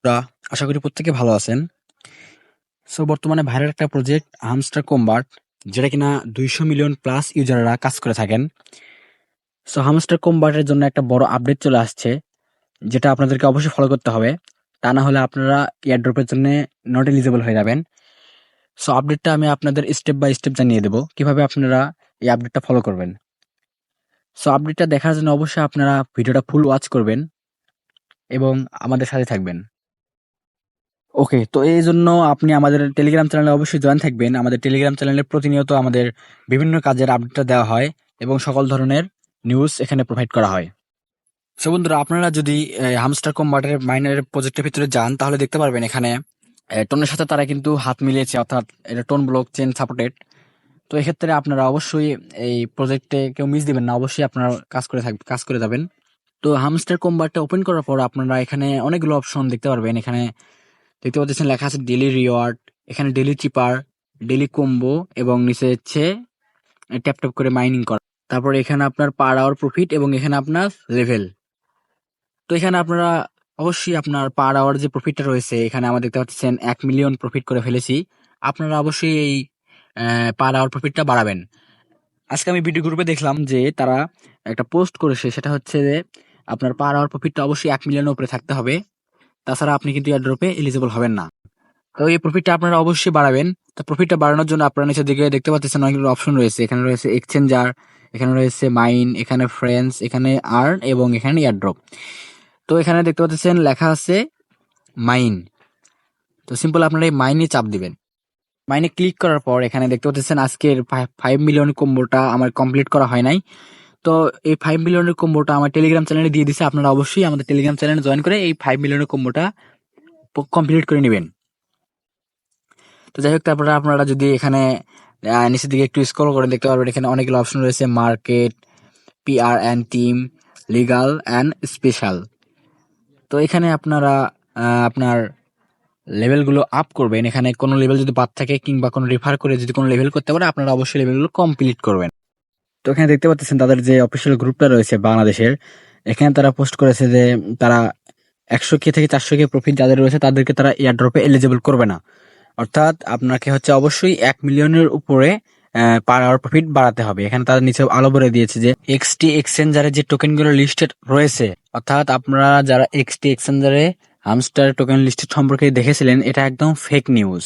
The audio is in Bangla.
রা আশা করি প্রত্যেকে ভালো আছেন। সো বর্তমানে ভাইরাল একটা প্রজেক্ট হামস্টার কম্বাট, যেটা কিনা 200 মিলিয়ন প্লাস ইউজাররা কাজ করে থাকেন। সো হামস্টার কম্বাটের জন্য একটা বড় আপডেট চলে আসছে, যেটা আপনাদেরকে অবশ্যই ফলো করতে হবে। তা না হলে আপনারা এয়ারড্রপের জন্য নট এলিজিবল হয়ে যাবেন। সো আপডেটটা আমি আপনাদের স্টেপ বাই স্টেপ জানিয়ে দেবো কিভাবে আপনারা এই আপডেটটা ফলো করবেন। সো আপডেটটা দেখার জন্য অবশ্যই আপনারা ভিডিওটা ফুল ওয়াচ করবেন এবং আমাদের সাথে থাকবেন। ওকে, তো এই জন্য আপনি আমাদের টেলিগ্রাম চ্যানেলে অবশ্যই জয়েন থাকবেন। আমাদের টেলিগ্রাম চ্যানেলে প্রতিনিয়ত আমাদের বিভিন্ন কাজের আপডেটটা দেওয়া হয় এবং সকল ধরনের নিউজ এখানে প্রোভাইড করা হয়। সো বন্ধুরা, আপনারা যদি হামস্টার কম্বাটের মাইনের প্রজেক্টের ভিতরে যান, তাহলে দেখতে পারবেন এখানে টোনের সাথে তারা কিন্তু হাত মিলিয়েছে, অর্থাৎ এটা টোন ব্লক চেন সাপোর্টেড। তো এক্ষেত্রে আপনারা অবশ্যই এই প্রজেক্টে কেউ মিস দিবেন না, অবশ্যই আপনারা কাজ করে যাবেন। তো হামস্টার কম্বাটটা ওপেন করার পর আপনারা এখানে অনেকগুলো অপশন দেখতে পারবেন। এখানে দেখতে পাচ্ছেন লেখা আছে ডেলি রিওয়ার্ড, এখানে ডেলি চিপার, ডেলি কম্বো এবং নিচে হচ্ছে ট্যাপ ট্যাপ করে মাইনিং করা। তারপর এখানে আপনার পার আওয়ার প্রফিট এবং এখানে আপনার লেভেল। তো এখানে আপনারা অবশ্যই আপনার পার আওয়ার যে প্রফিটটা রয়েছে, এখানে আমরা দেখতে পাচ্ছেন 1 মিলিয়ন প্রফিট করে ফেলেছি। আপনারা অবশ্যই এই পার আওয়ার প্রফিটটা বাড়াবেন। আজকে আমি ভিডিও গ্রুপে দেখলাম যে তারা একটা পোস্ট করেছে, সেটা হচ্ছে যে আপনার পার আওয়ার প্রফিটটা অবশ্যই 1 মিলিয়নের উপরে থাকতে হবে, তাছাড়া আপনি কিন্তু এয়ারড্রপে এলিজিবল হবেন না। তো এই প্রফিটটা আপনারা অবশ্যই বাড়াবেন। তো প্রফিটটা বাড়ানোর জন্য আপনারা নিচের দিকে দেখতে পাচ্ছেন অনেকগুলো অপশন রয়েছে। এখানে রয়েছে এক্সচেঞ্জার, এখানে রয়েছে মাইন, এখানে ফ্রেন্ডস, এখানে আর্ন এবং এখানে এয়ারড্রপ। তো এখানে দেখতে পাচ্ছেন লেখা আছে মাইন। তো সিম্পল আপনারা এই মাইনে চাপ দিবেন। মাইনে ক্লিক করার পর এখানে দেখতে পাচ্ছেন আজকের 5 মিলিয়ন কম্বোটা আমার কমপ্লিট করা হয় নাই। তো এই 5 মিলিয়নের কম্বোটা আমার টেলিগ্রাম চ্যানেলে দিয়ে দিছে। আপনারা অবশ্যই আমাদের টেলিগ্রাম চ্যানেলে জয়েন করে এই 5 মিলিয়নের কম্বোটা কমপ্লিট করে নেবেন। তো যাই হোক, তারপরে আপনারা যদি এখানে নিচের দিকে একটু স্ক্রল করে দেখতে পারবেন, এখানে অনেকগুলো অপশন রয়েছে: market, PR and team, legal and special. তো এখানে আপনারা আপনার লেভেলগুলো আপ করবেন। এখানে কোনো লেভেল যদি বাদ থাকে কিংবা কোনো রেফার করে যদি কোনো লেভেল করতে পারে, আপনারা অবশ্যই লেভেলগুলো কমপ্লিট করবেন। তো এখানে দেখতে পাচ্ছেন তাদের যে অফিসিয়াল গ্রুপটা রয়েছে বাংলাদেশের, এখানে তারা পোস্ট করেছে যে তারা 100K থেকে 400K প্রফিট যাদের রয়েছে তাদেরকে তারা এয়ারড্রপে এলিজিবল করবে না। অর্থাৎ আপনাকে হচ্ছে অবশ্যই 1 মিলিয়নের উপরে পার আওয়ার প্রফিট বাড়াতে হবে। এখানে তাদের নিচে আলো বলে দিয়েছে যে এক্সটি এক্সচেঞ্জারে যে টোকেনগুলো লিস্টেড রয়েছে, অর্থাৎ আপনারা যারা এক্সটি এক্সচেঞ্জারে হামস্টার টোকেন লিস্টেড সম্পর্কে দেখেছিলেন, এটা একদম ফেক নিউজ।